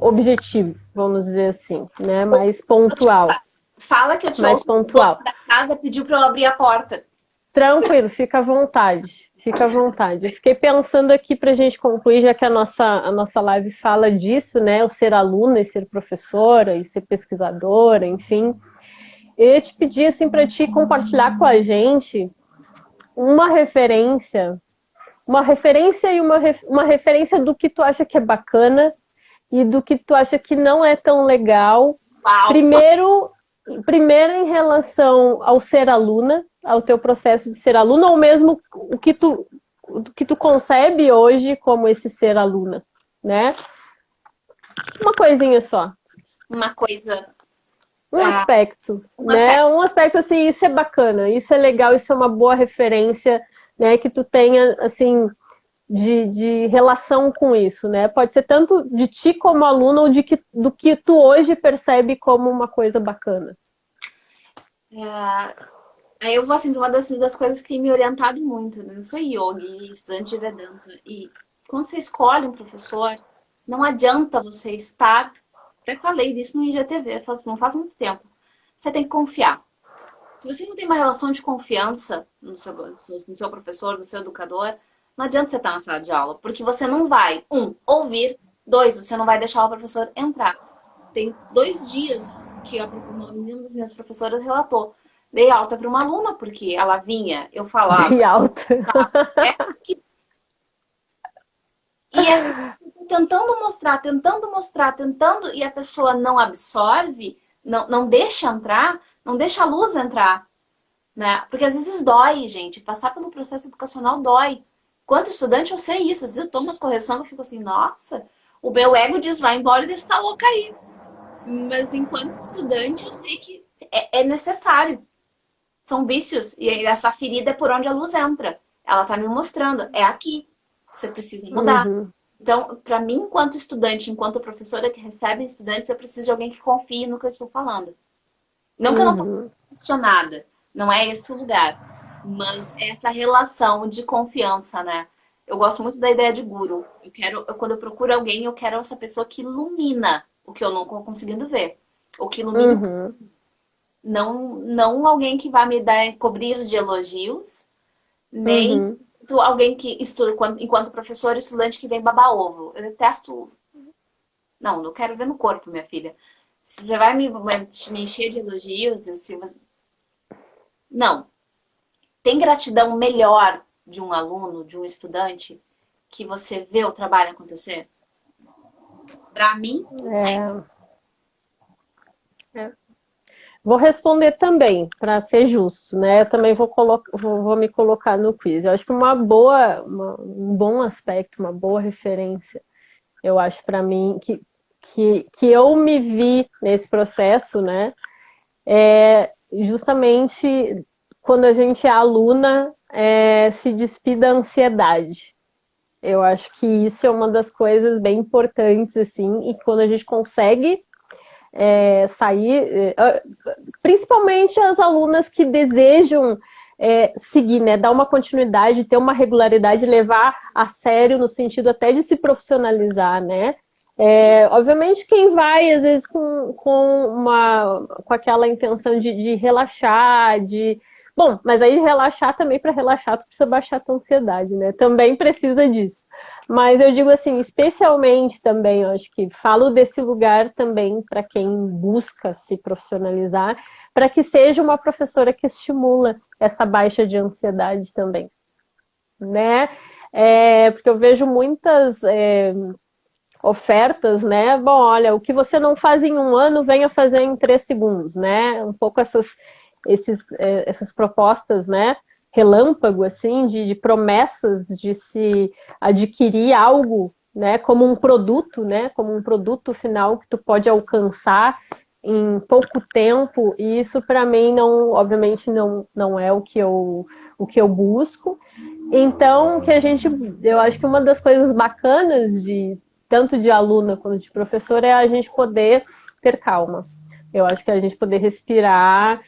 objetivo, vamos dizer assim, né? Mais pontual. Fala que eu te Mais ouço. pontual. Da casa pediu para eu abrir a porta. Tranquilo, fica à vontade. Fica à vontade. Eu fiquei pensando aqui para a gente concluir, já que a nossa live fala disso, né? O ser aluna e ser professora e ser pesquisadora, enfim. Eu ia te pedir assim, para ti compartilhar com a gente uma referência e uma referência do que tu acha que é bacana e do que tu acha que não é tão legal. Uau. Primeiro em relação ao ser aluna, ao teu processo de ser aluna, ou mesmo o que tu concebe hoje como esse ser aluna, né? Uma coisinha só. Uma coisa. Um aspecto, né? Um aspecto assim, isso é bacana, isso é legal, isso é uma boa referência, né? Que tu tenha, assim, de relação com isso, né? Pode ser tanto de ti como aluno ou do que tu hoje percebe como uma coisa bacana. Aí eu vou assim, de uma das coisas que me orientado muito, né? Eu sou yogi, estudante de Vedanta, e quando você escolhe um professor, não adianta você estar, até falei disso no IGTV, não faz muito tempo, você tem que confiar. Se você não tem uma relação de confiança no seu professor, no seu educador, não adianta você estar na sala de aula, porque você não vai, ouvir, 2, você não vai deixar o professor entrar. Tem 2 dias que uma das minhas professoras relatou. Dei alta para uma aluna, porque ela vinha, eu falava. Dei alta. E assim, tentando mostrar, e a pessoa não absorve, não deixa entrar, não deixa a luz entrar. Né? Porque às vezes dói, gente. Passar pelo processo educacional dói. Quanto estudante eu sei isso. Às vezes eu tomo umas correções e eu fico assim, nossa, o meu ego diz, vai embora e deve estar louca aí. Mas enquanto estudante eu sei que é necessário. São vícios. E essa ferida é por onde a luz entra. Ela tá me mostrando, é aqui. Você precisa mudar. Então, para mim, enquanto estudante, enquanto professora que recebe estudantes, eu preciso de alguém que confie no que eu estou falando. Não que eu não estou questionada. Não é esse o lugar. Mas essa relação de confiança, né? Eu gosto muito da ideia de guru. Quando eu procuro alguém, eu quero essa pessoa que ilumina o que eu não estou conseguindo ver. Ou que ilumine, Uhum, não alguém que vai me dar cobrir de elogios, nem uhum. alguém que estuda enquanto professor, estudante que vem babar ovo. Eu detesto. Não, não quero ver no corpo, minha filha. Você já vai me encher de elogios, assim, não. Tem gratidão melhor de um aluno, de um estudante, que você vê o trabalho acontecer? Para mim, não tem. É, é. Vou responder também, para ser justo, né? Eu também vou me colocar no quiz. Eu acho que um bom aspecto, uma boa referência, eu acho para mim, que eu me vi nesse processo, né? É justamente quando a gente é aluna, se despir da ansiedade. Eu acho que isso é uma das coisas bem importantes, assim, e quando a gente consegue sair, principalmente as alunas que desejam seguir, né, dar uma continuidade, ter uma regularidade, levar a sério no sentido até de se profissionalizar, né? Sim. Obviamente quem vai, às vezes, com aquela intenção de relaxar, de. Bom, mas aí relaxar também, para relaxar, tu precisa baixar a tua ansiedade, né? Também precisa disso. Mas eu digo assim, especialmente também, eu acho que falo desse lugar também para quem busca se profissionalizar, para que seja uma professora que estimula essa baixa de ansiedade também, né? Porque eu vejo muitas ofertas, né? Bom, olha, o que você não faz em um ano, venha fazer em 3 segundos, né? Um pouco essas propostas, né? Relâmpago, assim, de promessas de se adquirir algo, né? Como um produto, né? Como um produto final que tu pode alcançar em pouco tempo. E isso, para mim, não, obviamente, não é o que eu busco. Então, eu acho que uma das coisas bacanas de tanto de aluna quanto de professor é a gente poder ter calma. Eu acho que a gente poder respirar,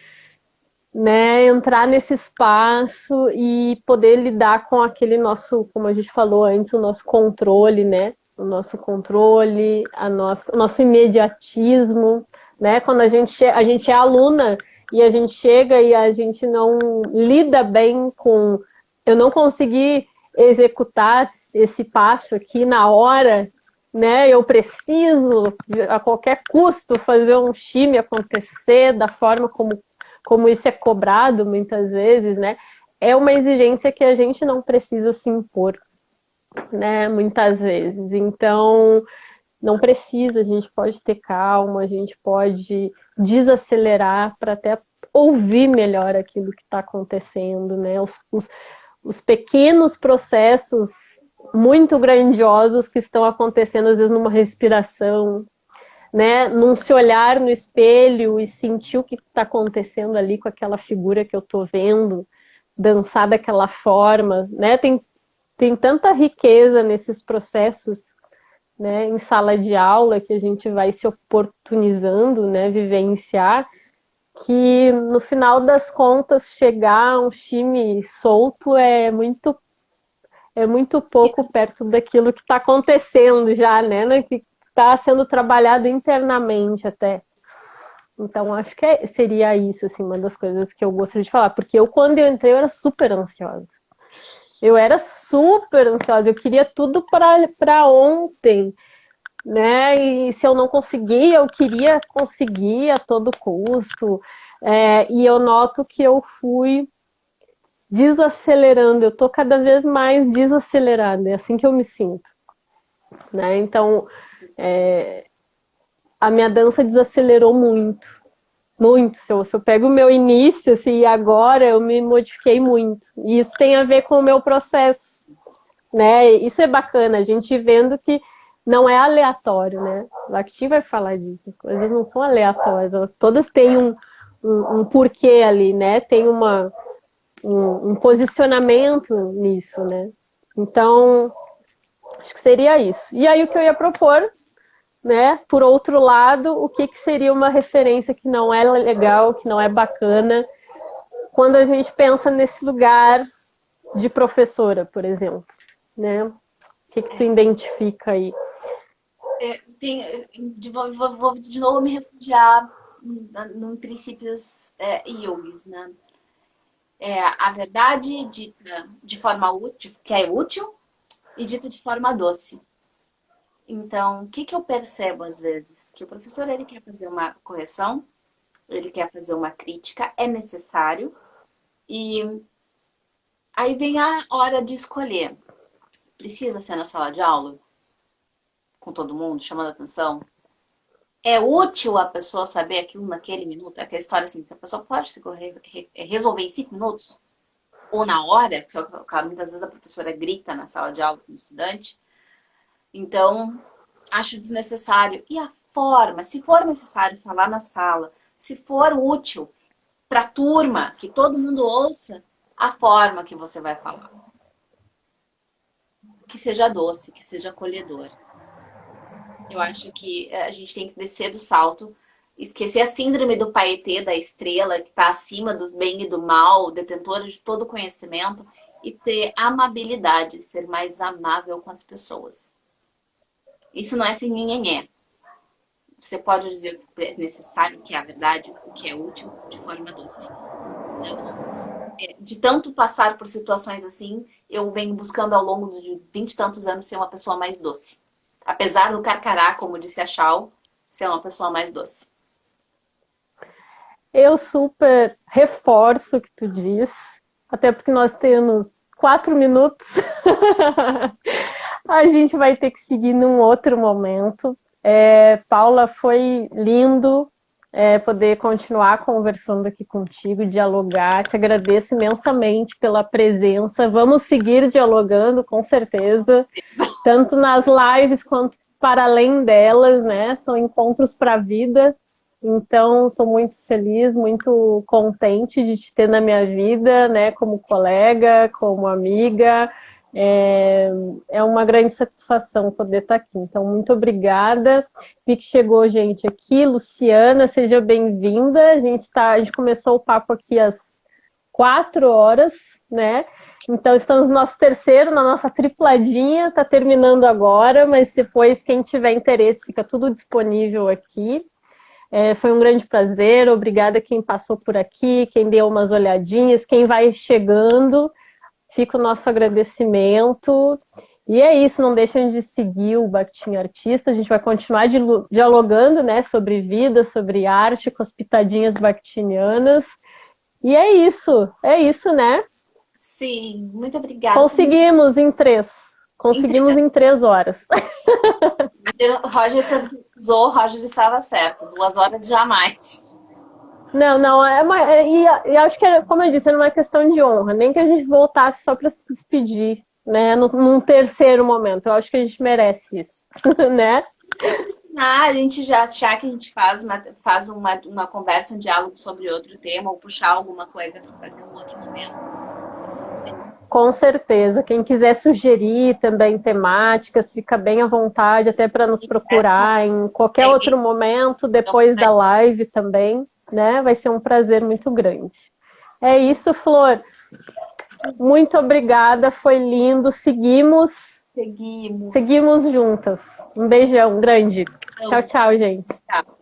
né, entrar nesse espaço e poder lidar com aquele nosso, como a gente falou antes, o nosso controle, né? O nosso controle, o nosso imediatismo, né? Quando a gente é aluna e a gente chega e a gente não lida bem com eu não consegui executar esse passo aqui na hora, né? Eu preciso a qualquer custo fazer um time acontecer da forma como isso é cobrado muitas vezes, né? É uma exigência que a gente não precisa se impor, né? Muitas vezes. Então, não precisa, a gente pode ter calma, a gente pode desacelerar para até ouvir melhor aquilo que está acontecendo, né? Os pequenos processos muito grandiosos que estão acontecendo, às vezes, numa respiração, né? Num se olhar no espelho e sentir o que está acontecendo ali com aquela figura que eu estou vendo, dançar daquela forma, né? Tem tanta riqueza nesses processos, né? Em sala de aula que a gente vai se oportunizando, né? Vivenciar, que no final das contas chegar a um time solto é muito pouco perto daquilo que está acontecendo já, né? Que está sendo trabalhado internamente até. Então, acho que seria isso, assim, uma das coisas que eu gostaria de falar. Porque quando eu entrei, eu era super ansiosa. Eu era super ansiosa. Eu queria tudo para ontem, né? E se eu não conseguia, eu queria conseguir a todo custo. E eu noto que eu fui desacelerando. Eu tô cada vez mais desacelerada. É assim que eu me sinto, né? Então, a minha dança desacelerou muito. Muito. Se eu pego o meu início, assim, e agora eu me modifiquei muito. E isso tem a ver com o meu processo, né? Isso é bacana, a gente vendo que não é aleatório, né? O Acti vai falar disso, as coisas não são aleatórias, elas todas têm um porquê ali, né? Tem um posicionamento nisso, né? Então, acho que seria isso. E aí o que eu ia propor, né? Por outro lado, o que seria uma referência que não é legal, que não é bacana, quando a gente pensa nesse lugar de professora, por exemplo, né? O que tu identifica aí? Vou de novo me refugiar em princípios yogis, né? A verdade dita de forma útil, que é útil, e dita de forma doce. Então, o que eu percebo às vezes? Que o professor, ele quer fazer uma correção, ele quer fazer uma crítica, é necessário, e aí vem a hora de escolher. Precisa ser na sala de aula? Com todo mundo, chamando a atenção? É útil a pessoa saber aquilo naquele minuto? É aquela história assim, a pessoa pode resolver em 5 minutos? Ou na hora? Porque, claro, muitas vezes a professora grita na sala de aula com o estudante. Então, acho desnecessário. E a forma? Se for necessário falar na sala, se for útil para a turma, que todo mundo ouça, a forma que você vai falar. Que seja doce, que seja acolhedor. Eu acho que a gente tem que descer do salto, esquecer a síndrome do Paetê, da estrela, que está acima do bem e do mal, detentora de todo conhecimento, e ter amabilidade, ser mais amável com as pessoas. Isso não é sem nhenhenhé. Você pode dizer o que é necessário, o que é a verdade, o que é útil, de forma doce. Então, de tanto passar por situações assim, eu venho buscando ao longo de 20 e tantos anos ser uma pessoa mais doce. Apesar do carcará, como disse a Chau, ser uma pessoa mais doce. Eu super reforço o que tu diz, até porque nós temos 4 minutos. A gente vai ter que seguir num outro momento. Paula, foi lindo poder continuar conversando aqui contigo, dialogar. Te agradeço imensamente pela presença. Vamos seguir dialogando, com certeza, tanto nas lives quanto para além delas, né? São encontros para a vida. Então, estou muito feliz, muito contente de te ter na minha vida, né? Como colega, como amiga. É uma grande satisfação poder estar aqui. Então, muito obrigada. Vi que chegou gente aqui. Luciana, seja bem-vinda. A gente começou o papo aqui às 4 horas, né? Então, estamos no nosso terceiro, na nossa tripladinha. Está terminando agora, mas depois, quem tiver interesse, fica tudo disponível aqui. Foi um grande prazer. Obrigada quem passou por aqui, quem deu umas olhadinhas, quem vai chegando. Fica o nosso agradecimento. E é isso, não deixem de seguir o Bhaktin Artista. A gente vai continuar dialogando, né, sobre vida, sobre arte, com as pitadinhas bhakhtinianas. E é isso, né? Sim, muito obrigada. Conseguimos em 3. Conseguimos em 3 horas. O Roger usou, o Roger estava certo. 2 horas jamais. Não, e acho que, como eu disse, era uma questão de honra. Nem que a gente voltasse só para se despedir, né? Num terceiro momento. Eu acho que a gente merece isso, né? A gente já achar que a gente faz uma conversa, um diálogo sobre outro tema, ou puxar alguma coisa para fazer um outro momento. Com certeza. Quem quiser sugerir também temáticas, fica bem à vontade, até para nos procurar em qualquer outro momento, depois da live também, né? Vai ser um prazer muito grande. É isso, Flor. Muito obrigada, foi lindo. Seguimos juntas. Um beijão grande. Tchau, gente. Tchau.